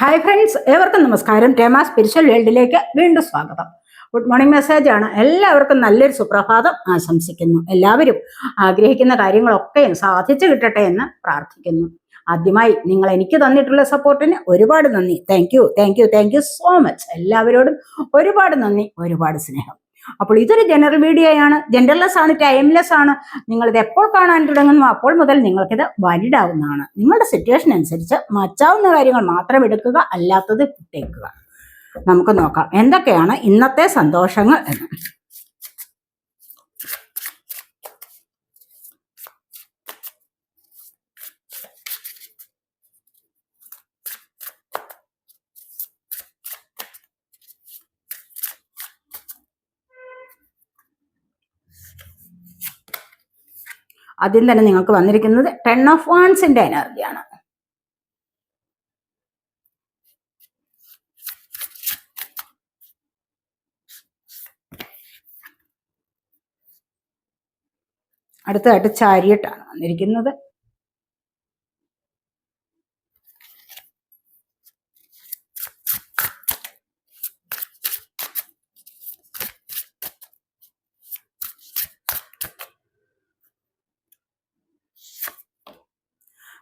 Hi friends, ഏവർക്കും നമസ്കാരം. Rama spiritual വേൾഡിലേക്ക് വീണ്ടും സ്വാഗതം. ഗുഡ് മോർണിംഗ് മെസ്സേജ് ആണ്. എല്ലാവർക്കും നല്ലൊരു സുപ്രഭാതം ആശംസിക്കുന്നു. എല്ലാവരും ആഗ്രഹിക്കുന്ന കാര്യങ്ങളൊക്കെ സാധിച്ചു കിട്ടട്ടെ എന്ന് പ്രാർത്ഥിക്കുന്നു. ആദ്യമായി നിങ്ങൾ എനിക്ക് തന്നിട്ടുള്ള സപ്പോർട്ടിന് ഒരുപാട് നന്ദി. Thank you thank you thank you so much. എല്ലാവരോടും ഒരുപാട് നന്ദി, ഒരുപാട് സ്നേഹം. അപ്പോൾ ഇതൊരു ജനറൽ വീഡിയോ ആണ്, ജെൻഡർലെസ് ആണ്, ടൈംലെസ് ആണ്. നിങ്ങളിത് എപ്പോൾ കാണാൻ തുടങ്ങുന്നു അപ്പോൾ മുതൽ നിങ്ങൾക്കിത് വാലിഡ് ആവുന്നതാണ്. നിങ്ങളുടെ സിറ്റുവേഷൻ അനുസരിച്ച് മറ്റാവുന്ന കാര്യങ്ങൾ മാത്രം എടുക്കുക, അല്ലാത്തത് വിട്ടേക്കുക. നമുക്ക് നോക്കാം എന്തൊക്കെയാണ് ഇന്നത്തെ സന്തോഷങ്ങൾ എന്ന്. ആദ്യം തന്നെ നിങ്ങൾക്ക് വന്നിരിക്കുന്നത് 10 ഓഫ് വാൻസിന്റെ എനർജിയാണ്. അടുത്തതായിട്ട് ചാരിയറ്റാണ് വന്നിരിക്കുന്നത്.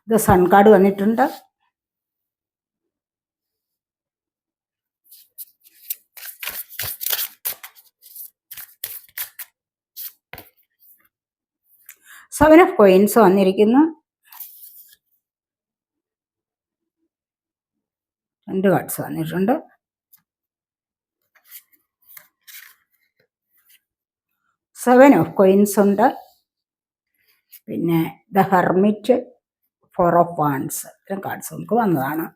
ഇത് സൺ കാർഡ് വന്നിട്ടുണ്ട്. സെവൻ ഓഫ് കോയിൻസ് വന്നിരിക്കുന്നു. 2 കാർഡ്സ് വന്നിട്ടുണ്ട്. സെവൻ ഓഫ് കോയിൻസ് ഉണ്ട്. പിന്നെ ദ ഹെർമിറ്റ്, 4 ഓഫ് വാൻസ്, ഇത്തരം കാർഡ്സ് നമുക്ക് വന്നതാണ്.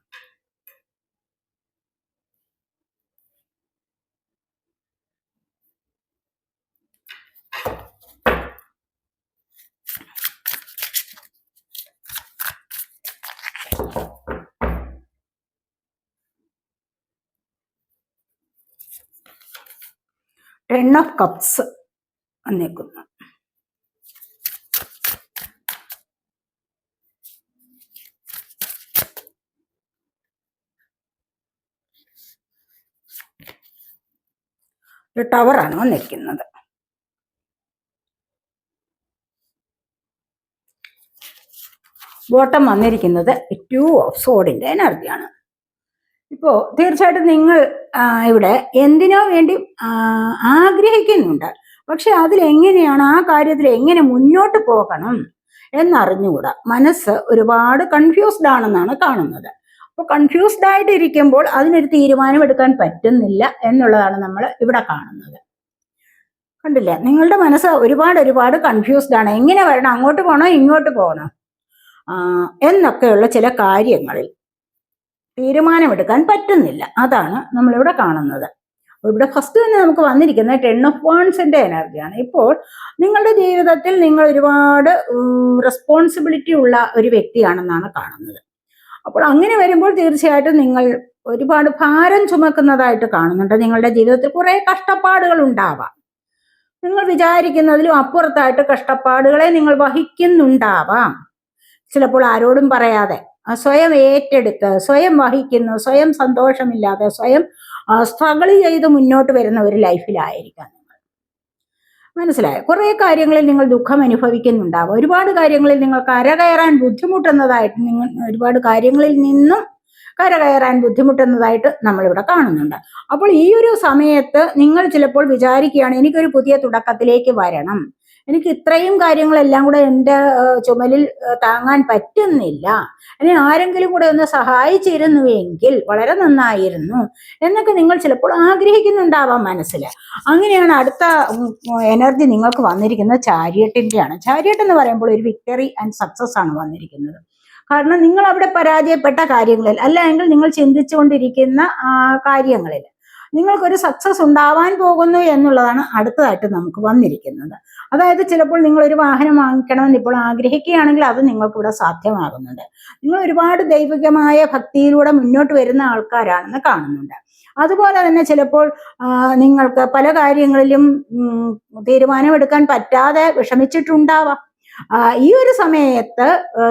ടെൻ ഓഫ് കപ്സ് വന്നേക്കുന്നു. ഒരു ടവറാണ് വന്നിരിക്കുന്നത്. ബോട്ടം വന്നിരിക്കുന്നത് 2 ഓഫ് സോഡിന്റെ എനർജിയാണ്. ഇപ്പോൾ തീർച്ചയായിട്ടും നിങ്ങൾ ഇവിടെ എന്തിനോ വേണ്ടി ആഗ്രഹിക്കുന്നുണ്ട്, പക്ഷെ അതിലെങ്ങനെയാണ്, ആ കാര്യത്തിൽ എങ്ങനെ മുന്നോട്ട് പോകണം എന്നറിഞ്ഞുകൂടാ. മനസ്സ് ഒരുപാട് കൺഫ്യൂസ്ഡ് ആണെന്നാണ് കാണുന്നത്. അപ്പോൾ കൺഫ്യൂസ്ഡ് ആയിട്ട് ഇരിക്കുമ്പോൾ അതിനൊരു തീരുമാനം എടുക്കാൻ പറ്റുന്നില്ല എന്നുള്ളതാണ് നമ്മൾ ഇവിടെ കാണുന്നത്. കണ്ടില്ലേ, നിങ്ങളുടെ മനസ്സ് ഒരുപാട് കൺഫ്യൂസ്ഡ് ആണ്. എങ്ങനെ വരണം, അങ്ങോട്ട് പോകണോ ഇങ്ങോട്ട് പോകണോ എന്നൊക്കെയുള്ള ചില കാര്യങ്ങളിൽ തീരുമാനമെടുക്കാൻ പറ്റുന്നില്ല. അതാണ് നമ്മളിവിടെ കാണുന്നത്. ഇവിടെ ഫസ്റ്റ് തന്നെ നമുക്ക് വന്നിരിക്കുന്നത് 10 ഓഫ് വാൻസിന്റെ എനർജിയാണ്. ഇപ്പോൾ നിങ്ങളുടെ ജീവിതത്തിൽ നിങ്ങൾ ഒരുപാട് റെസ്പോൺസിബിലിറ്റി ഉള്ള ഒരു വ്യക്തിയാണെന്നാണ് കാണുന്നത്. അപ്പോൾ അങ്ങനെ വരുമ്പോൾ തീർച്ചയായിട്ടും നിങ്ങൾ ഒരുപാട് ഭാരം ചുമക്കുന്നതായിട്ട് കാണുന്നുണ്ട്. നിങ്ങളുടെ ജീവിതത്തിൽ കുറെ കഷ്ടപ്പാടുകൾ ഉണ്ടാവാം. നിങ്ങൾ വിചാരിക്കുന്നതിലും അപ്പുറത്തായിട്ട് കഷ്ടപ്പാടുകളെ നിങ്ങൾ വഹിക്കുന്നുണ്ടാവാം. ചിലപ്പോൾ ആരോടും പറയാതെ സ്വയം ഏറ്റെടുത്ത് സ്വയം വഹിക്കുന്നു, സ്വയം സന്തോഷമില്ലാതെ സ്വയം സ്ട്രഗിൾ ചെയ്ത് മുന്നോട്ട് വരുന്ന ഒരു ലൈഫിലായിരിക്കാം നിങ്ങൾ. മനസ്സിലായോ? കുറെ കാര്യങ്ങളിൽ നിങ്ങൾ ദുഃഖം അനുഭവിക്കുന്നുണ്ടാവും. ഒരുപാട് കാര്യങ്ങളിൽ നിങ്ങൾ കരകയറാൻ ബുദ്ധിമുട്ടുന്നതായിട്ട്, നിങ്ങൾ ഒരുപാട് കാര്യങ്ങളിൽ നിന്നും കരകയറാൻ ബുദ്ധിമുട്ടുന്നതായിട്ട് നമ്മളിവിടെ കാണുന്നുണ്ട്. അപ്പോൾ ഈ ഒരു സമയത്ത് നിങ്ങൾ ചിലപ്പോൾ വിചാരിക്കുകയാണ്, എനിക്കൊരു പുതിയ തുടക്കത്തിലേക്ക് വരണം, എനിക്ക് ഇത്രയും കാര്യങ്ങളെല്ലാം കൂടെ എൻ്റെ ചുമലിൽ താങ്ങാൻ പറ്റുന്നില്ല, എന്നെ ആരെങ്കിലും കൂടെ ഒന്ന് സഹായിച്ചിരുന്നുവെങ്കിൽ വളരെ നന്നായിരുന്നു എന്നൊക്കെ നിങ്ങൾ ചിലപ്പോൾ ആഗ്രഹിക്കുന്നുണ്ടാവാം മനസ്സിൽ. അങ്ങനെയാണ് അടുത്ത എനർജി നിങ്ങൾക്ക് വന്നിരിക്കുന്നത് ചാരിയറ്റിൻ്റെയാണ്. ചാരിയറ്റ് എന്ന് പറയുമ്പോൾ ഒരു വിക്ടറി ആൻഡ് സക്സസ് ആണ് വന്നിരിക്കുന്നത്. കാരണം നിങ്ങൾ അവിടെ പരാജയപ്പെട്ട കാര്യങ്ങളിൽ, അല്ലെങ്കിൽ നിങ്ങൾ ചിന്തിച്ചുകൊണ്ടിരിക്കുന്ന കാര്യങ്ങളിൽ നിങ്ങൾക്കൊരു സക്സസ് ഉണ്ടാവാൻ പോകുന്നു എന്നുള്ളതാണ് അടുത്തതായിട്ട് നമുക്ക് വന്നിരിക്കുന്നത്. അതായത് ചിലപ്പോൾ നിങ്ങൾ ഒരു വാഹനം വാങ്ങിക്കണമെന്ന് ഇപ്പോൾ ആഗ്രഹിക്കുകയാണെങ്കിൽ അത് നിങ്ങൾക്കിവിടെ സാധ്യമാകുന്നുണ്ട്. നിങ്ങൾ ഒരുപാട് ദൈവികമായ ഭക്തിയിലൂടെ മുന്നോട്ട് വരുന്ന ആൾക്കാരാണെന്ന് കാണുന്നുണ്ട്. അതുപോലെ തന്നെ ചിലപ്പോൾ നിങ്ങൾക്ക് പല കാര്യങ്ങളിലും തീരുമാനമെടുക്കാൻ പറ്റാതെ വിഷമിച്ചിട്ടുണ്ടാവാം. ഈ ഒരു സമയത്ത്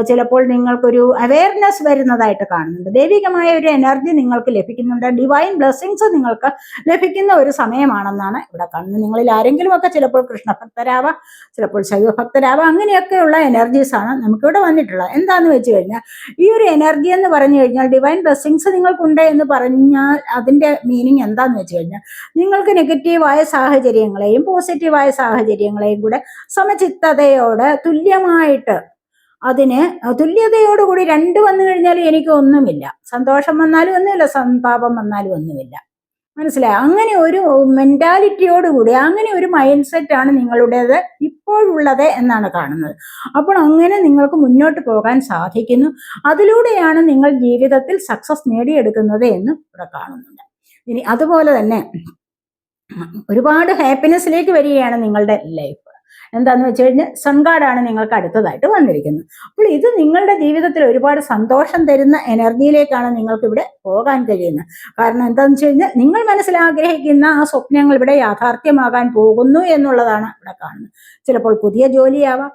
ചിലപ്പോൾ നിങ്ങൾക്കൊരു അവയർനെസ് വരുന്നതായിട്ട് കാണുന്നുണ്ട്. ദൈവികമായ ഒരു എനർജി നിങ്ങൾക്ക് ലഭിക്കുന്നുണ്ട്. ഡിവൈൻ ബ്ലെസ്സിങ്സ് നിങ്ങൾക്ക് ലഭിക്കുന്ന ഒരു സമയമാണെന്നാണ് ഇവിടെ കാണുന്നത്. നിങ്ങളിൽ ആരെങ്കിലും ഒക്കെ ചിലപ്പോൾ കൃഷ്ണഭക്തരാവാം, ചിലപ്പോൾ ശൈവഭക്തരാവാം. അങ്ങനെയൊക്കെയുള്ള എനർജീസാണ് നമുക്കിവിടെ വന്നിട്ടുള്ളത്. എന്താന്ന് വെച്ച് കഴിഞ്ഞാൽ ഈ ഒരു എനർജി എന്ന് പറഞ്ഞു കഴിഞ്ഞാൽ ഡിവൈൻ ബ്ലെസ്സിങ്സ് നിങ്ങൾക്കുണ്ട് എന്ന് പറഞ്ഞാൽ അതിൻ്റെ മീനിങ് എന്താന്ന് വെച്ച് കഴിഞ്ഞാൽ നിങ്ങൾക്ക് നെഗറ്റീവായ സാഹചര്യങ്ങളെയും പോസിറ്റീവായ സാഹചര്യങ്ങളെയും കൂടെ സമചിത്തതയോട് തുല്യമായിട്ട് അതിന് തുല്യതയോടുകൂടി രണ്ട് വന്നു കഴിഞ്ഞാൽ എനിക്ക് ഒന്നുമില്ല, സന്തോഷം വന്നാലും ഒന്നുമില്ല, സന്താപം വന്നാലും ഒന്നുമില്ല. മനസ്സിലായോ? അങ്ങനെ ഒരു മെന്റാലിറ്റിയോടുകൂടി അങ്ങനെ ഒരു മൈൻഡ് സെറ്റാണ് നിങ്ങളുടേത് ഇപ്പോഴുള്ളത് എന്നാണ് കാണുന്നത്. അപ്പോൾ അങ്ങനെ നിങ്ങൾക്ക് മുന്നോട്ട് പോകാൻ സാധിക്കുന്നു. അതിലൂടെയാണ് നിങ്ങൾ ജീവിതത്തിൽ സക്സസ് നേടിയെടുക്കുന്നത് എന്ന് ഇവിടെ കാണുന്നുണ്ട്. ഇനി അതുപോലെ തന്നെ ഒരുപാട് ഹാപ്പിനെസ്സിലേക്ക് വരികയാണ് നിങ്ങളുടെ ലൈഫ്. എന്താന്ന് വെച്ച് കഴിഞ്ഞാൽ സൺഗാർഡാണ് നിങ്ങൾക്ക് അടുത്തതായിട്ട് വന്നിരിക്കുന്നത്. അപ്പോൾ ഇത് നിങ്ങളുടെ ജീവിതത്തിൽ ഒരുപാട് സന്തോഷം തരുന്ന എനർജിയിലേക്കാണ് നിങ്ങൾക്ക് ഇവിടെ പോകാൻ കഴിയുന്നത്. കാരണം എന്താണെന്ന് വെച്ച് കഴിഞ്ഞാൽ നിങ്ങൾ മനസ്സിലാഗ്രഹിക്കുന്ന ആ സ്വപ്നങ്ങൾ ഇവിടെ യാഥാർത്ഥ്യമാകാൻ പോകുന്നു എന്നുള്ളതാണ് ഇവിടെ കാണുന്നത്. ചിലപ്പോൾ പുതിയ ജോലിയാവാം,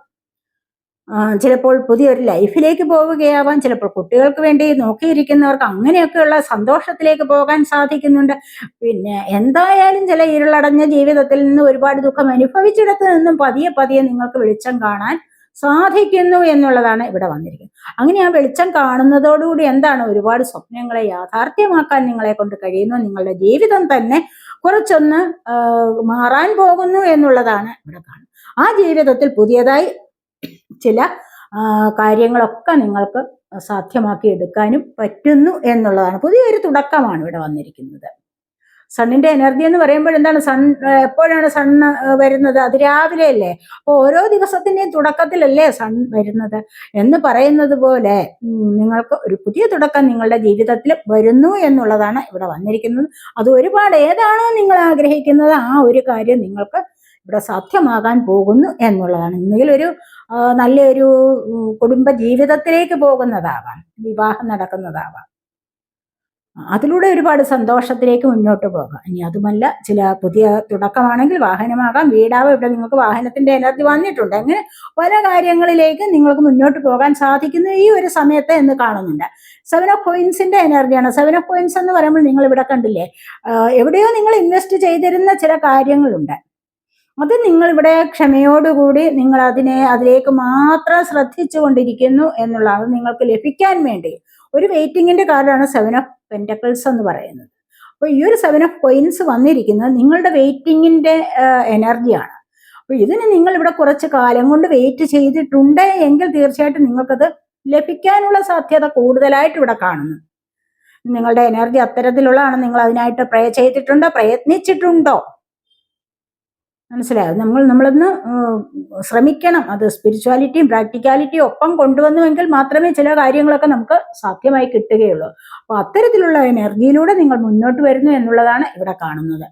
ചിലപ്പോൾ പുതിയൊരു ലൈഫിലേക്ക് പോവുകയാവാം, ചിലപ്പോൾ കുട്ടികൾക്ക് വേണ്ടി നോക്കിയിരിക്കുന്നവർക്ക് അങ്ങനെയൊക്കെയുള്ള സന്തോഷത്തിലേക്ക് പോകാൻ സാധിക്കുന്നുണ്ട്. പിന്നെ എന്തായാലും ചില ഇരുളടഞ്ഞ ജീവിതത്തിൽ നിന്ന് ഒരുപാട് ദുഃഖം അനുഭവിച്ചിടത്ത് നിന്നും പതിയെ പതിയെ നിങ്ങൾക്ക് വെളിച്ചം കാണാൻ സാധിക്കുന്നു എന്നുള്ളതാണ് ഇവിടെ വന്നിരിക്കുന്നത്. അങ്ങനെ ആ വെളിച്ചം കാണുന്നതോടുകൂടി എന്താണ്, ഒരുപാട് സ്വപ്നങ്ങളെ യാഥാർത്ഥ്യമാക്കാൻ നിങ്ങളെ കൊണ്ട് കഴിയുന്നു. നിങ്ങളുടെ ജീവിതം തന്നെ കുറച്ചൊന്ന് മാറാൻ പോകുന്നു എന്നുള്ളതാണ് ഇവിടെ കാണുന്നത്. ആ ജീവിതത്തിൽ പുതിയതായി ചില കാര്യങ്ങളൊക്കെ നിങ്ങൾക്ക് സാധ്യമാക്കി എടുക്കാനും പറ്റുന്നു എന്നുള്ളതാണ്. പുതിയൊരു തുടക്കമാണ് ഇവിടെ വന്നിരിക്കുന്നത്. സണ്ണിന്റെ എനർജി എന്ന് പറയുമ്പോൾ എന്താണ്, എപ്പോഴാണ് സണ്ണ് വരുന്നത്? അത് രാവിലെ അല്ലേ? അപ്പോൾ ഓരോ ദിവസത്തിന്റെയും തുടക്കത്തിലല്ലേ സൺ വരുന്നത് എന്ന് പറയുന്നത് പോലെ നിങ്ങൾക്ക് ഒരു പുതിയ തുടക്കം നിങ്ങളുടെ ജീവിതത്തിൽ വരുന്നു എന്നുള്ളതാണ് ഇവിടെ വന്നിരിക്കുന്നത്. അത് ഒരുപാട് ഏതാണോ നിങ്ങൾ ആഗ്രഹിക്കുന്നത് ആ ഒരു കാര്യം നിങ്ങൾക്ക് ഇവിടെ സാധ്യമാകാൻ പോകുന്നു എന്നുള്ളതാണ്. ഒന്നുകിൽ ഒരു നല്ലൊരു കുടുംബ ജീവിതത്തിലേക്ക് പോകുന്നതാവാം, വിവാഹം നടക്കുന്നതാവാം, അതിലൂടെ ഒരുപാട് സന്തോഷത്തിലേക്ക് മുന്നോട്ട് പോകാം. ഇനി അതുമല്ല, ചില പുതിയ തുടക്കമാണെങ്കിൽ വാഹനമാകാം, വീടാവാം. ഇവിടെ നിങ്ങൾക്ക് വാഹനത്തിന്റെ എനർജി വന്നിട്ടുണ്ട്. അങ്ങനെ പല കാര്യങ്ങളിലേക്ക് നിങ്ങൾക്ക് മുന്നോട്ട് പോകാൻ സാധിക്കുന്നു ഈ ഒരു സമയത്ത് എന്ന് കാണുന്നുണ്ട്. 7 ഓഫ് കോയിൻസിന്റെ എനർജിയാണ്. 7 ഓഫ് കോയിൻസ് എന്ന് പറയുമ്പോൾ നിങ്ങൾ ഇവിടെ കണ്ടില്ലേ, എവിടെയോ നിങ്ങൾ ഇൻവെസ്റ്റ് ചെയ്തിരുന്ന ചില കാര്യങ്ങളുണ്ട്. അത് നിങ്ങളിവിടെ ക്ഷമയോടുകൂടി നിങ്ങൾ അതിലേക്ക് മാത്രം ശ്രദ്ധിച്ചു കൊണ്ടിരിക്കുന്നു എന്നുള്ളതാണ്. നിങ്ങൾക്ക് ലഭിക്കാൻ വേണ്ടി ഒരു വെയിറ്റിങ്ങിന്റെ കാർഡാണ് 7 ഓഫ് പെന്റക്കിൾസ് എന്ന് പറയുന്നത്. അപ്പോൾ ഈ ഒരു 7 ഓഫ് കോയിൻസ് വന്നിരിക്കുന്നത് നിങ്ങളുടെ വെയിറ്റിങ്ങിന്റെ എനർജിയാണ്. അപ്പോൾ ഇതിന് നിങ്ങൾ ഇവിടെ കുറച്ച് കാലം കൊണ്ട് വെയിറ്റ് ചെയ്തിട്ടുണ്ട് എങ്കിൽ തീർച്ചയായിട്ടും നിങ്ങൾക്കത് ലഭിക്കാനുള്ള സാധ്യത കൂടുതലായിട്ട് ഇവിടെ കാണുന്നു. നിങ്ങളുടെ എനർജി അത്തരത്തിലുള്ളതാണ്. നിങ്ങൾ അതിനായിട്ട് പ്രേ ചെയ്തിട്ടുണ്ടോ, പ്രയത്നിച്ചിട്ടുണ്ടോ? മനസ്സിലായോ? നമ്മളൊന്ന് ശ്രമിക്കണം. അത് സ്പിരിച്വാലിറ്റിയും പ്രാക്ടിക്കാലിറ്റിയും ഒപ്പം കൊണ്ടുവന്നുവെങ്കിൽ മാത്രമേ ചില കാര്യങ്ങളൊക്കെ നമുക്ക് സാധ്യമായി കിട്ടുകയുള്ളൂ. അപ്പോൾ അത്തരത്തിലുള്ള എനർജിയിലൂടെ നിങ്ങൾ മുന്നോട്ട് വരുന്നു എന്നുള്ളതാണ് ഇവിടെ കാണുന്നത്.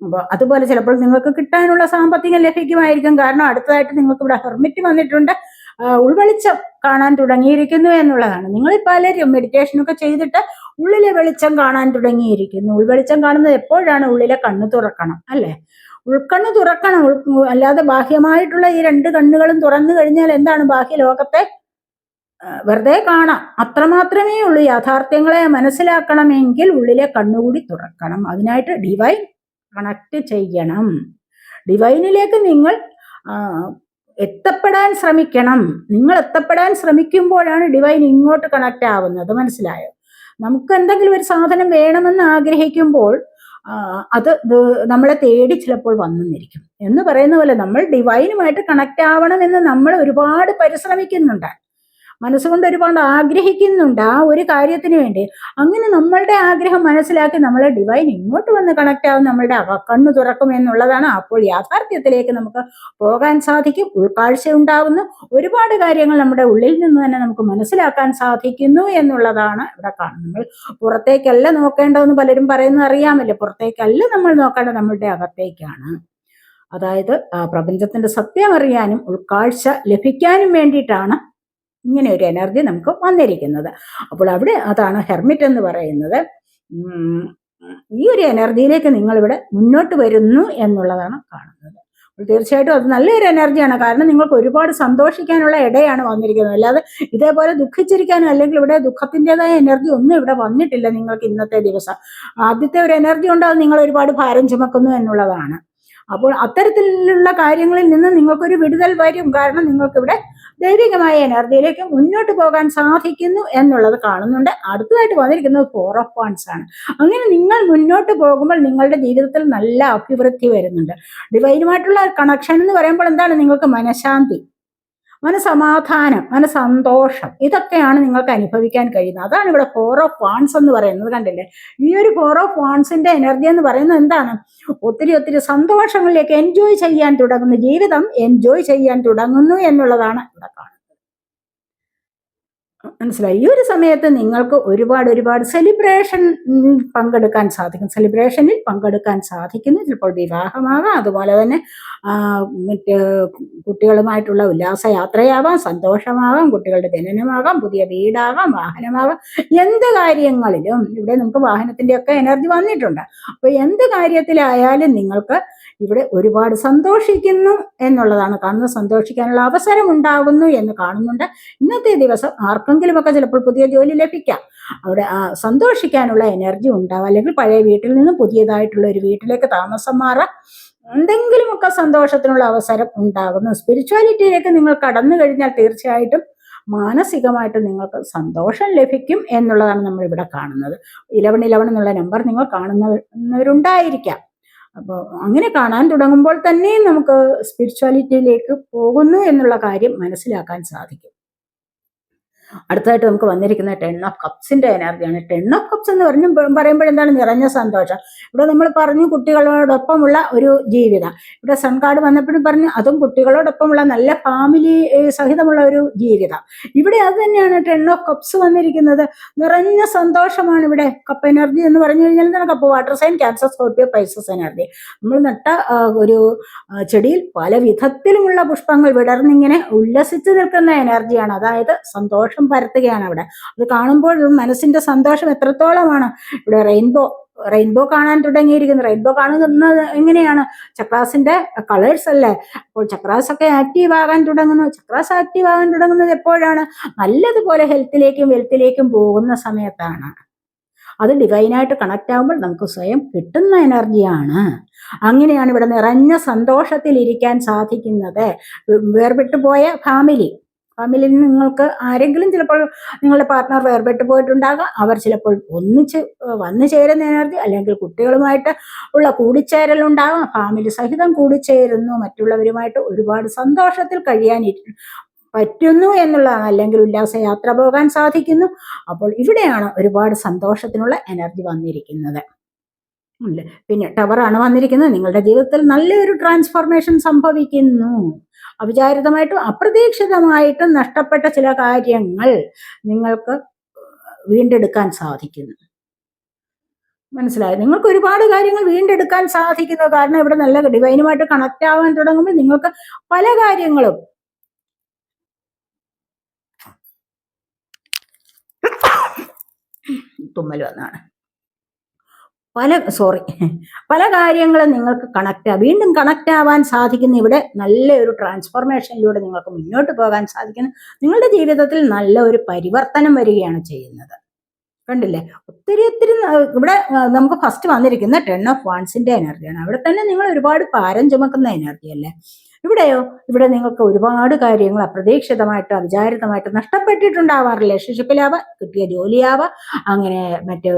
അപ്പോൾ അതുപോലെ ചിലപ്പോൾ നിങ്ങൾക്ക് കിട്ടാനുള്ള സാമ്പത്തികം ലഭിക്കുമായിരിക്കും. കാരണം അടുത്തതായിട്ട് നിങ്ങൾക്ക് ഇവിടെ ഹെർമിറ്റ് വന്നിട്ടുണ്ട്. ഉൾവെളിച്ചം കാണാൻ തുടങ്ങിയിരിക്കുന്നു എന്നുള്ളതാണ്. നിങ്ങൾ പലരും മെഡിറ്റേഷനൊക്കെ ചെയ്തിട്ട് ഉള്ളിലെ വെളിച്ചം കാണാൻ തുടങ്ങിയിരിക്കുന്നു. ഉൾവെളിച്ചം കാണുന്നത് എപ്പോഴാണ്? ഉള്ളിലെ കണ്ണ് തുറക്കണം, അല്ലേ? ഉൾക്കണ്ണ് തുറക്കണം. അല്ലാതെ ബാഹ്യമായിട്ടുള്ള ഈ 2 കണ്ണുകളും തുറന്നു കഴിഞ്ഞാൽ എന്താണ്, ബാഹ്യ ലോകത്തെ വെറുതെ കാണാം, അത്രമാത്രമേ ഉള്ളൂ. യാഥാർത്ഥ്യങ്ങളെ മനസ്സിലാക്കണമെങ്കിൽ ഉള്ളിലെ കണ്ണുകൂടി തുറക്കണം. അതിനായിട്ട് ഡിവൈൻ കണക്ട് ചെയ്യണം. ഡിവൈനിലേക്ക് നിങ്ങൾ എത്തപ്പെടാൻ ശ്രമിക്കണം. നിങ്ങൾ എത്തപ്പെടാൻ ശ്രമിക്കുമ്പോഴാണ് ഡിവൈൻ ഇങ്ങോട്ട് കണക്ട് ആവുന്നത്. മനസ്സിലായോ? നമുക്ക് എന്തെങ്കിലും ഒരു സാധനം വേണമെന്ന് ആഗ്രഹിക്കുമ്പോൾ അത് നമ്മളെ തേടി ചിലപ്പോൾ വന്നെന്നിരിക്കും. എന്ന് പറയുന്ന പോലെ നമ്മൾ ഡിവൈനുമായിട്ട് കണക്ട് ആവണമെന്ന് നമ്മൾ ഒരുപാട് പരിശ്രമിക്കുന്നുണ്ട്, മനസ്സുകൊണ്ട് ഒരുപാട് ആഗ്രഹിക്കുന്നുണ്ട് ആ ഒരു കാര്യത്തിന് വേണ്ടി. അങ്ങനെ നമ്മളുടെ ആഗ്രഹം മനസ്സിലാക്കി നമ്മളെ ഡിവൈൻ ഇങ്ങോട്ട് വന്ന് കണക്ട് ആവും, നമ്മളുടെ കണ്ണു തുറക്കും എന്നുള്ളതാണ്. അപ്പോൾ യാഥാർത്ഥ്യത്തിലേക്ക് നമുക്ക് പോകാൻ സാധിക്കും. ഉൾക്കാഴ്ച ഉണ്ടാകുന്നു. ഒരുപാട് കാര്യങ്ങൾ നമ്മുടെ ഉള്ളിൽ നിന്ന് തന്നെ നമുക്ക് മനസ്സിലാക്കാൻ സാധിക്കുന്നു എന്നുള്ളതാണ് ഇവിടെ കാണുന്നത്. നമ്മൾ പുറത്തേക്കല്ല നോക്കേണ്ടതെന്ന് പലരും പറയുന്നത് അറിയാമല്ലോ. പുറത്തേക്കല്ല നമ്മൾ നോക്കേണ്ടത്, നമ്മളുടെ അകത്തേക്കാണ്. അതായത് പ്രപഞ്ചത്തിന്റെ സത്യം അറിയാനും ഉൾക്കാഴ്ച ലഭിക്കാനും വേണ്ടിയിട്ടാണ് ഇങ്ങനെ ഒരു എനർജി നമുക്ക് വന്നിരിക്കുന്നത്. അപ്പോൾ അവിടെ അതാണ് ഹെർമിറ്റ് എന്ന് പറയുന്നത്. ഈ ഒരു എനർജിയിലേക്ക് നിങ്ങൾ ഇവിടെ മുന്നോട്ട് വരുന്നു എന്നുള്ളതാണ് കാണുന്നത്. തീർച്ചയായിട്ടും അത് നല്ലൊരു എനർജിയാണ്. കാരണം നിങ്ങൾക്ക് ഒരുപാട് സന്തോഷിക്കാനുള്ള ഇടയാണ് വന്നിരിക്കുന്നത്. അല്ലാതെ ഇതേപോലെ ദുഃഖിച്ചിരിക്കാനോ അല്ലെങ്കിൽ ഇവിടെ ദുഃഖത്തിൻ്റെതായ എനർജി ഒന്നും ഇവിടെ വന്നിട്ടില്ല നിങ്ങൾക്ക് ഇന്നത്തെ ദിവസം. ആദ്യത്തെ ഒരു എനർജി ഉണ്ട്, അത് നിങ്ങൾ ഒരുപാട് ഭാരം ചുമക്കുന്നു എന്നുള്ളതാണ്. അപ്പോൾ അത്തരത്തിലുള്ള കാര്യങ്ങളിൽ നിന്ന് നിങ്ങൾക്കൊരു വിടുതൽ വരും. കാരണം നിങ്ങൾക്കിവിടെ ദൈവികമായ എനർജിയിലേക്ക് മുന്നോട്ട് പോകാൻ സാധിക്കുന്നു എന്നുള്ളത് കാണുന്നുണ്ട്. അടുത്തതായിട്ട് വന്നിരിക്കുന്നത് 4 ഓഫ് വാൻഡ്സ് ആണ്. അങ്ങനെ നിങ്ങൾ മുന്നോട്ട് പോകുമ്പോൾ നിങ്ങളുടെ ജീവിതത്തിൽ നല്ല അഭിവൃദ്ധി വരുന്നുണ്ട്. ഡിവൈനുമായിട്ടുള്ള കണക്ഷൻ എന്ന് പറയുമ്പോൾ എന്താണ്? നിങ്ങൾക്ക് മനഃശാന്തി, മനസമാധാനം, മനസന്തോഷം, ഇതൊക്കെയാണ് നിങ്ങൾക്ക് അനുഭവിക്കാൻ കഴിയുന്നത്. അതാണ് ഇവിടെ 4 ഓഫ് വാൻഡ്സ് എന്ന് പറയുന്നത്. കണ്ടില്ലേ? ഈ ഒരു 4 ഓഫ് വാൻഡ്സിന്റെ എനർജി എന്ന് പറയുന്നത് എന്താണ്? ഒത്തിരി ഒത്തിരി സന്തോഷങ്ങളിലേക്ക് എൻജോയ് ചെയ്യാൻ തുടങ്ങുന്നു, ജീവിതം എൻജോയ് ചെയ്യാൻ തുടങ്ങുന്നു എന്നുള്ളതാണ് ഇവിടെ കാണുന്നത്. മനസ്സിലായി? ഈ ഒരു സമയത്ത് നിങ്ങൾക്ക് ഒരുപാട് സെലിബ്രേഷൻ പങ്കെടുക്കാൻ സാധിക്കും. സെലിബ്രേഷനിൽ പങ്കെടുക്കാൻ സാധിക്കുന്നു. ചിലപ്പോൾ വിവാഹമാകാം, അതുപോലെ തന്നെ മറ്റ് കുട്ടികളുമായിട്ടുള്ള ഉല്ലാസയാത്രയാവാം, സന്തോഷമാകാം, കുട്ടികളുടെ ജനനമാകാം, പുതിയ വീടാകാം, വാഹനമാകാം. എന്ത് കാര്യങ്ങളിലും ഇവിടെ നമുക്ക് വാഹനത്തിൻ്റെ ഒക്കെ എനർജി വന്നിട്ടുണ്ട്. അപ്പോൾ എന്ത് കാര്യത്തിലായാലും നിങ്ങൾക്ക് ഇവിടെ ഒരുപാട് സന്തോഷിക്കുന്നു എന്നുള്ളതാണ് കാണുന്നത്. സന്തോഷിക്കാനുള്ള അവസരം ഉണ്ടാകുന്നു എന്ന് കാണുന്നുണ്ട്. ഇന്നത്തെ ദിവസം ആർക്കെങ്കിലുമൊക്കെ ചിലപ്പോൾ പുതിയ ജോലി ലഭിക്കാം. അവിടെ സന്തോഷിക്കാനുള്ള എനർജി ഉണ്ടാവും. അല്ലെങ്കിൽ പഴയ വീട്ടിൽ നിന്ന് പുതിയതായിട്ടുള്ള ഒരു വീട്ടിലേക്ക് താമസം മാറാം. എന്തെങ്കിലുമൊക്കെ സന്തോഷത്തിനുള്ള അവസരം ഉണ്ടാകുന്നു. സ്പിരിച്വാലിറ്റിയിലേക്ക് നിങ്ങൾ കടന്നു കഴിഞ്ഞാൽ തീർച്ചയായിട്ടും മാനസികമായിട്ട് നിങ്ങൾക്ക് സന്തോഷം ലഭിക്കും എന്നുള്ളതാണ് നമ്മൾ ഇവിടെ കാണുന്നത്. 1111 എന്നുള്ള നമ്പർ നിങ്ങൾ കാണുന്നവരുണ്ടായിരിക്കാം. അപ്പോൾ അങ്ങനെ കാണാൻ തുടങ്ങുമ്പോൾ തന്നെ നമുക്ക് സ്പിരിച്വാലിറ്റിയിലേക്ക് പോകുന്നു എന്നുള്ള കാര്യം മനസ്സിലാക്കാൻ സാധിക്കും. അടുത്തതായിട്ട് നമുക്ക് വന്നിരിക്കുന്ന 10 ഓഫ് കപ്സിന്റെ എനർജിയാണ്. 10 ഓഫ് കപ്സ് എന്ന് പറയുമ്പോൾ എന്താണ്? നിറഞ്ഞ സന്തോഷം. ഇവിടെ നമ്മൾ പറഞ്ഞു കുട്ടികളോടൊപ്പമുള്ള ഒരു ജീവിതം. ഇവിടെ സൺ കാർഡ് വന്നപ്പോഴും പറഞ്ഞു അതും കുട്ടികളോടൊപ്പമുള്ള നല്ല ഫാമിലി സഹിതമുള്ള ഒരു ജീവിതം. ഇവിടെ അത് തന്നെയാണ് 10 ഓഫ് കപ്സ് വന്നിരിക്കുന്നത്. നിറഞ്ഞ സന്തോഷമാണ് ഇവിടെ. കപ്പ് എനർജി എന്ന് പറഞ്ഞു കഴിഞ്ഞാൽ എന്താണ്? കപ്പ് water sign, Cancer, Scorpio, Pisces energy. നമ്മൾ നട്ട ഒരു ചെടിയിൽ പല വിധത്തിലുമുള്ള പുഷ്പങ്ങൾ വിടർന്നിങ്ങനെ ഉല്ലസിച്ച് നിൽക്കുന്ന എനർജിയാണ്. അതായത് സന്തോഷം പരത്തുകയാണ് അവിടെ. അത് കാണുമ്പോൾ മനസ്സിന്റെ സന്തോഷം എത്രത്തോളമാണ്. ഇവിടെ റെയിൻബോ കാണാൻ തുടങ്ങിയിരിക്കുന്നു. റെയിൻബോ കാണുന്നത് എങ്ങനെയാണ്? ചക്രാസിന്റെ കളേഴ്സ് അല്ലേ? അപ്പോൾ ചക്രാസ് ഒക്കെ ആക്റ്റീവ് ആകാൻ തുടങ്ങുന്നു. ചക്രാസ് ആക്റ്റീവ് ആകാൻ തുടങ്ങുന്നത് എപ്പോഴാണ്? നല്ലതുപോലെ ഹെൽത്തിലേക്കും വെൽത്തിലേക്കും പോകുന്ന സമയത്താണ്. അത് ഡിവൈനായിട്ട് കണക്ട് ആകുമ്പോൾ നമുക്ക് സ്വയം കിട്ടുന്ന എനർജിയാണ്. അങ്ങനെയാണ് ഇവിടെ നിറഞ്ഞ സന്തോഷത്തിൽ ഇരിക്കാൻ സാധിക്കുന്നത്. വേർപെട്ടു പോയ ഫാമിലിയിൽ നിങ്ങൾക്ക് ആരെങ്കിലും ചിലപ്പോൾ നിങ്ങളുടെ പാർട്ട്ണർ വേർപെട്ട് പോയിട്ടുണ്ടാകാം. അവർ ചിലപ്പോൾ ഒന്നിച്ച് വന്നു ചേരുന്ന എനർജി, അല്ലെങ്കിൽ കുട്ടികളുമായിട്ട് ഉള്ള കൂടിച്ചേരൽ ഉണ്ടാകാം. ഫാമിലി സഹിതം കൂടിച്ചേരുന്നു, മറ്റുള്ളവരുമായിട്ട് ഒരുപാട് സന്തോഷത്തിൽ കഴിയാൻ പറ്റുന്നു എന്നുള്ളതാണ്. അല്ലെങ്കിൽ ഉല്ലാസയാത്ര പോകാൻ സാധിക്കുന്നു. അപ്പോൾ ഇവിടെയാണ് ഒരുപാട് സന്തോഷത്തിനുള്ള എനർജി വന്നിരിക്കുന്നത്. പിന്നെ ടവറാണ് വന്നിരിക്കുന്നത്. നിങ്ങളുടെ ജീവിതത്തിൽ നല്ലൊരു ട്രാൻസ്ഫോർമേഷൻ സംഭവിക്കുന്നു. അവിചാരിതമായിട്ടും അപ്രതീക്ഷിതമായിട്ടും നഷ്ടപ്പെട്ട ചില കാര്യങ്ങൾ നിങ്ങൾക്ക് വീണ്ടെടുക്കാൻ സാധിക്കുന്നു. മനസ്സിലായി? നിങ്ങൾക്ക് ഒരുപാട് കാര്യങ്ങൾ വീണ്ടെടുക്കാൻ സാധിക്കുന്നു. കാരണം ഇവിടെ നല്ല ഡിവൈനുമായിട്ട് കണക്ട് ആവാൻ തുടങ്ങുമ്പോൾ നിങ്ങൾക്ക് പല കാര്യങ്ങളും തുമ്മൽ വന്നാണ് പല കാര്യങ്ങളും നിങ്ങൾക്ക് വീണ്ടും കണക്ട് ആവാൻ സാധിക്കുന്നു. ഇവിടെ നല്ല ഒരു ട്രാൻസ്ഫോർമേഷനിലൂടെ നിങ്ങൾക്ക് മുന്നോട്ട് പോകാൻ സാധിക്കുന്നു. നിങ്ങളുടെ ജീവിതത്തിൽ നല്ല ഒരു പരിവർത്തനം വരികയാണ് ചെയ്യുന്നത്. കണ്ടില്ലേ? ഒത്തിരി ഇവിടെ നമുക്ക് ഫസ്റ്റ് വന്നിരിക്കുന്ന 10 ഓഫ് വാൻഡ്സിന്റെ എനർജിയാണ്. അവിടെ തന്നെ നിങ്ങൾ ഒരുപാട് ഭാരം ചുമക്കുന്ന എനർജി അല്ലേ? ഇവിടെയോ? ഇവിടെ നിങ്ങൾക്ക് ഒരുപാട് കാര്യങ്ങൾ അപ്രതീക്ഷിതമായിട്ട് അവിചാരിതമായിട്ട് നഷ്ടപ്പെട്ടിട്ടുണ്ടാവാം. റിലേഷൻഷിപ്പിലാവാം, കിട്ടിയ ജോലിയാവാം, അങ്ങനെ മറ്റ്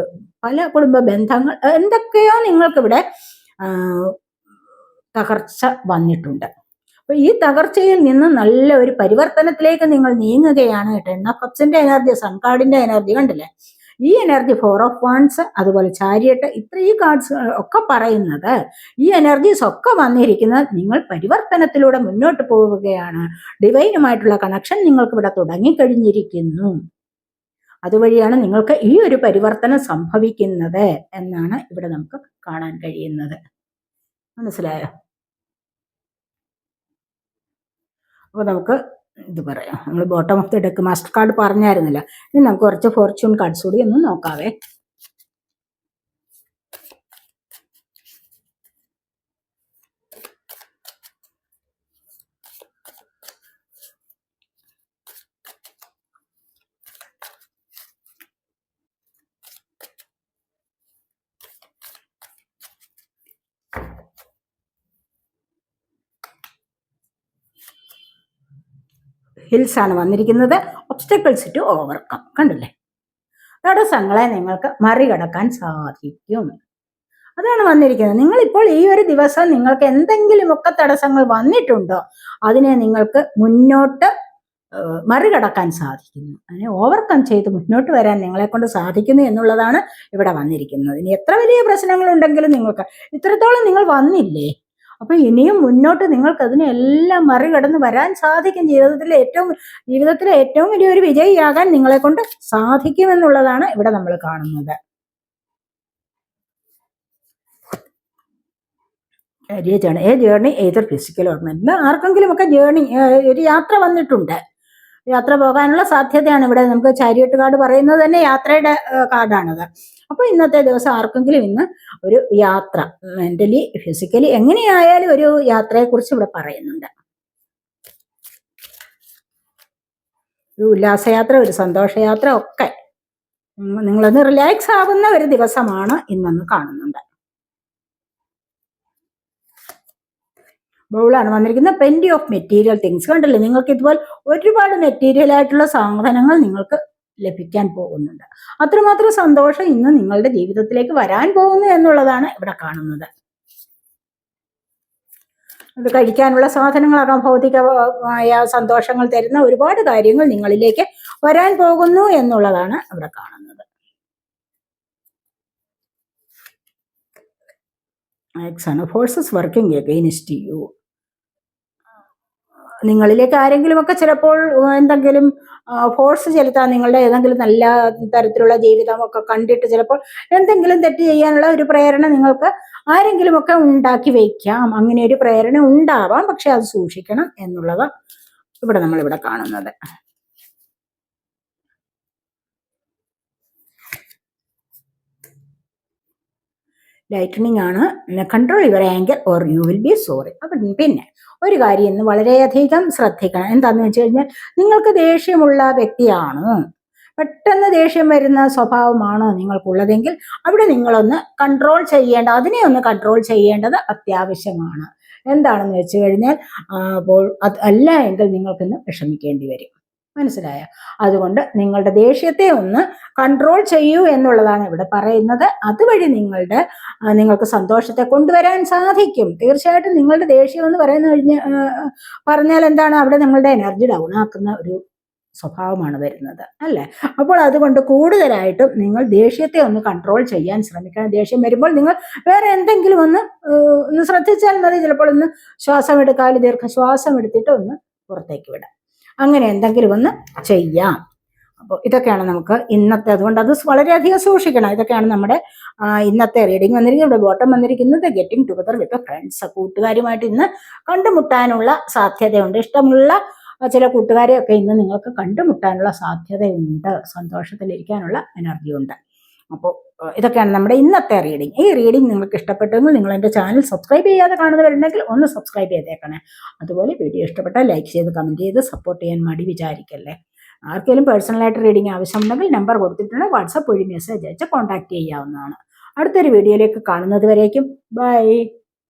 പല കുടുംബ ബന്ധങ്ങൾ എന്തൊക്കെയോ നിങ്ങൾക്കിവിടെ തകർച്ച വന്നിട്ടുണ്ട്. അപ്പൊ ഈ തകർച്ചയിൽ നിന്ന് നല്ല ഒരു പരിവർത്തനത്തിലേക്ക് നിങ്ങൾ നീങ്ങുകയാണ്. 10 ഓഫ് കപ്സിന്റെ എനർജി, സൺ കാർഡിന്റെ എനർജി കണ്ടില്ലേ? ഈ എനർജി 4 ഓഫ് വാൻഡ്സ്, അതുപോലെ ചാരിയട്ട്, ഈ കാർഡ്സ് ഒക്കെ പറയുന്നത്, ഈ എനർജീസ് ഒക്കെ വന്നിരിക്കുന്നത് നിങ്ങൾ പരിവർത്തനത്തിലൂടെ മുന്നോട്ട് പോവുകയാണ്. ഡിവൈനുമായിട്ടുള്ള കണക്ഷൻ നിങ്ങൾക്ക് ഇവിടെ തുടങ്ങിക്കഴിഞ്ഞിരിക്കുന്നു. അതുവഴിയാണ് നിങ്ങൾക്ക് ഈ ഒരു പരിവർത്തനം സംഭവിക്കുന്നത് എന്നാണ് ഇവിടെ നമുക്ക് കാണാൻ കഴിയുന്നത്. മനസ്സിലായോ? അപ്പോൾ നമുക്ക് ഇത് പറയാം. നമ്മൾ bottom of the deck master card പറഞ്ഞായിരുന്നില്ല. ഇനി നമുക്ക് കുറച്ച് ഫോർച്യൂൺ കാർഡ്സ് കൂടി ഒന്ന് നോക്കാവേ. ഹിൽസ് ആണ് വന്നിരിക്കുന്നത്. Obstacles to overcome. കണ്ടില്ലേ, തടസ്സങ്ങളെ നിങ്ങൾക്ക് മറികടക്കാൻ സാധിക്കും. അതാണ് വന്നിരിക്കുന്നത്. നിങ്ങളിപ്പോൾ ഈ ഒരു ദിവസം നിങ്ങൾക്ക് എന്തെങ്കിലുമൊക്കെ തടസ്സങ്ങൾ വന്നിട്ടുണ്ടോ, അതിനെ നിങ്ങൾക്ക് മുന്നോട്ട് മറികടക്കാൻ സാധിക്കുന്നു. അതിനെ ഓവർകം ചെയ്ത് മുന്നോട്ട് വരാൻ നിങ്ങളെ കൊണ്ട് സാധിക്കുന്നു എന്നുള്ളതാണ് ഇവിടെ വന്നിരിക്കുന്നത്. ഇനി എത്ര വലിയ പ്രശ്നങ്ങളുണ്ടെങ്കിലും നിങ്ങൾക്ക് ഇത്രത്തോളം നിങ്ങൾ വന്നില്ലേ, അപ്പൊ ഇനിയും മുന്നോട്ട് നിങ്ങൾക്ക് അതിനെല്ലാം മറികടന്ന് വരാൻ സാധിക്കും. ജീവിതത്തിലെ ഏറ്റവും വലിയൊരു വിജയിയാകാൻ നിങ്ങളെ കൊണ്ട് സാധിക്കുമെന്നുള്ളതാണ് ഇവിടെ നമ്മൾ കാണുന്നത്. Journey either physical or mental. ആർക്കെങ്കിലും ഒക്കെ ഒരു യാത്ര വന്നിട്ടുണ്ട്, യാത്ര പോകാനുള്ള സാധ്യതയാണ് ഇവിടെ നമുക്ക് ചാരിയറ്റ് കാർഡ് പറയുന്നത് തന്നെ യാത്രയുടെ കാർഡാണത്. അപ്പൊ ഇന്നത്തെ ദിവസം ആർക്കെങ്കിലും ഇന്ന് ഒരു യാത്ര, മെന്റലി ഫിസിക്കലി എങ്ങനെയായാലും ഒരു യാത്രയെ കുറിച്ച് ഇവിടെ പറയുന്നുണ്ട്. ഒരു ഉല്ലാസയാത്ര, ഒരു സന്തോഷയാത്ര ഒക്കെ നിങ്ങളൊന്ന് റിലാക്സ് ആവുന്ന ഒരു ദിവസമാണ് ഇന്നെന്ന് കാണുന്നുണ്ട്. ബൗളാണ് വന്നിരിക്കുന്നത്. Plenty of material things. കണ്ടില്ലേ, നിങ്ങൾക്ക് ഇതുപോലെ ഒരുപാട് മെറ്റീരിയൽ ആയിട്ടുള്ള സാധനങ്ങൾ നിങ്ങൾക്ക് ലഭിക്കാൻ പോകുന്നുണ്ട്. അത്രമാത്രം സന്തോഷം ഇന്ന് നിങ്ങളുടെ ജീവിതത്തിലേക്ക് വരാൻ പോകുന്നു എന്നുള്ളതാണ് ഇവിടെ കാണുന്നത്. അത് കഴിക്കാനുള്ള സാധനങ്ങളാകാം, ഭൗതികമായ സന്തോഷങ്ങൾ തരുന്ന ഒരുപാട് കാര്യങ്ങൾ നിങ്ങളിലേക്ക് വരാൻ പോകുന്നു എന്നുള്ളതാണ് ഇവിടെ കാണുന്നത്. Forces working against U. നിങ്ങളിലേക്ക് ആരെങ്കിലുമൊക്കെ ചിലപ്പോൾ എന്തെങ്കിലും ഫോഴ്സ് ചെലുത്താൻ, നിങ്ങളുടെ ഏതെങ്കിലും നല്ല തരത്തിലുള്ള ജീവിതമൊക്കെ കണ്ടിട്ട് ചിലപ്പോൾ എന്തെങ്കിലും തെറ്റ് ചെയ്യാനുള്ള ഒരു പ്രേരണ നിങ്ങൾക്ക് ആരെങ്കിലുമൊക്കെ ഉണ്ടാക്കി വയ്ക്കാം. അങ്ങനെ ഒരു പ്രേരണ ഉണ്ടാവാം, പക്ഷെ അത് സൂക്ഷിക്കണം എന്നുള്ളത് ഇവിടെ നമ്മളിവിടെ കാണുന്നത്. ലൈറ്റനിങ് ആണ്. Control your anchor or you will be sorry. അപ്പം പിന്നെ ഒരു കാര്യം ഇന്ന് വളരെയധികം ശ്രദ്ധിക്കണം. എന്താന്ന് വെച്ച് കഴിഞ്ഞാൽ, നിങ്ങൾക്ക് ദേഷ്യമുള്ള വ്യക്തിയാണോ, പെട്ടെന്ന് ദേഷ്യം വരുന്ന സ്വഭാവമാണോ നിങ്ങൾക്കുള്ളതെങ്കിൽ അവിടെ നിങ്ങളൊന്ന് അതിനെ ഒന്ന് കൺട്രോൾ ചെയ്യേണ്ടത് അത്യാവശ്യമാണ്. എന്താണെന്ന് വെച്ച് കഴിഞ്ഞാൽ, അപ്പോൾ അല്ല എങ്കിൽ നിങ്ങൾക്കിന്ന് വിഷമിക്കേണ്ടി വരും. മനസ്സിലായ? അതുകൊണ്ട് നിങ്ങളുടെ ദേഷ്യത്തെ ഒന്ന് കൺട്രോൾ ചെയ്യൂ എന്നുള്ളതാണ് ഇവിടെ പറയുന്നത്. അതുവഴി നിങ്ങൾക്ക് സന്തോഷത്തെ കൊണ്ടുവരാൻ സാധിക്കും. തീർച്ചയായിട്ടും നിങ്ങളുടെ ദേഷ്യം എന്ന് പറഞ്ഞാൽ എന്താണ്, അവിടെ നിങ്ങളുടെ എനർജി ഡൗൺ ആക്കുന്ന ഒരു സ്വഭാവമാണ് വരുന്നത്, അല്ലേ? അപ്പോൾ അതുകൊണ്ട് കൂടുതലായിട്ടും നിങ്ങൾ ദേഷ്യത്തെ ഒന്ന് കൺട്രോൾ ചെയ്യാൻ ശ്രമിക്കണം. ദേഷ്യം വരുമ്പോൾ നിങ്ങൾ വേറെ എന്തെങ്കിലും ഒന്ന് ശ്രദ്ധിച്ചാൽ മതി. ചിലപ്പോൾ ഒന്ന് ശ്വാസം എടുക്കാതെ ദീർഘശ്വാസം എടുത്തിട്ട് ഒന്ന് പുറത്തേക്ക് വിടാം. അങ്ങനെ എന്തെങ്കിലും ഒന്ന് ചെയ്യാം. അപ്പോൾ ഇതൊക്കെയാണ് നമുക്ക് ഇന്നത്തെ, അതുകൊണ്ട് അത് വളരെയധികം സൂക്ഷിക്കണം. ഇതൊക്കെയാണ് നമ്മുടെ ഇന്നത്തെ റീഡിങ് വന്നിരിക്കുന്നത്. ഇവിടെ ബോട്ടം വന്നിരിക്കുന്നത് ഗെറ്റിംഗ് ടുഗദർ വിത്ത് ഫ്രണ്ട്സ്. കൂട്ടുകാരുമായിട്ട് ഇന്ന് കണ്ടുമുട്ടാനുള്ള സാധ്യതയുണ്ട്. ഇഷ്ടമുള്ള ചില കൂട്ടുകാരെയൊക്കെ ഇന്ന് നിങ്ങൾക്ക് കണ്ടുമുട്ടാനുള്ള സാധ്യതയുണ്ട്. സന്തോഷത്തിലിരിക്കാനുള്ള എനർജി ഉണ്ട്. അപ്പോൾ ഇതൊക്കെയാണ് നമ്മുടെ ഇന്നത്തെ റീഡിങ്. ഈ റീഡിങ് നിങ്ങൾക്ക് ഇഷ്ടപ്പെട്ടെങ്കിൽ നിങ്ങൾ എൻ്റെ ചാനൽ സബ്സ്ക്രൈബ് ചെയ്യാതെ കാണുന്നവരുണ്ടെങ്കിൽ ഒന്ന് സബ്സ്ക്രൈബ് ചെയ്തേക്കണേ. അതുപോലെ വീഡിയോ ഇഷ്ടപ്പെട്ടാൽ ലൈക്ക് ചെയ്ത് കമൻറ്റ് ചെയ്ത് സപ്പോർട്ട് ചെയ്യാൻ മടി വിചാരിക്കല്ലേ. ആർക്കെങ്കിലും പേഴ്സണലായിട്ട് റീഡിങ് ആവശ്യമുണ്ടെങ്കിൽ നമ്പർ കൊടുത്തിട്ടുണ്ട്, വാട്സപ്പ് വഴി മെസ്സേജ് അയച്ച് കോൺടാക്ട് ചെയ്യാവുന്നതാണ്. അടുത്തൊരു വീഡിയോയിലേക്ക് കാണുന്നത് വരേക്കും ബൈ.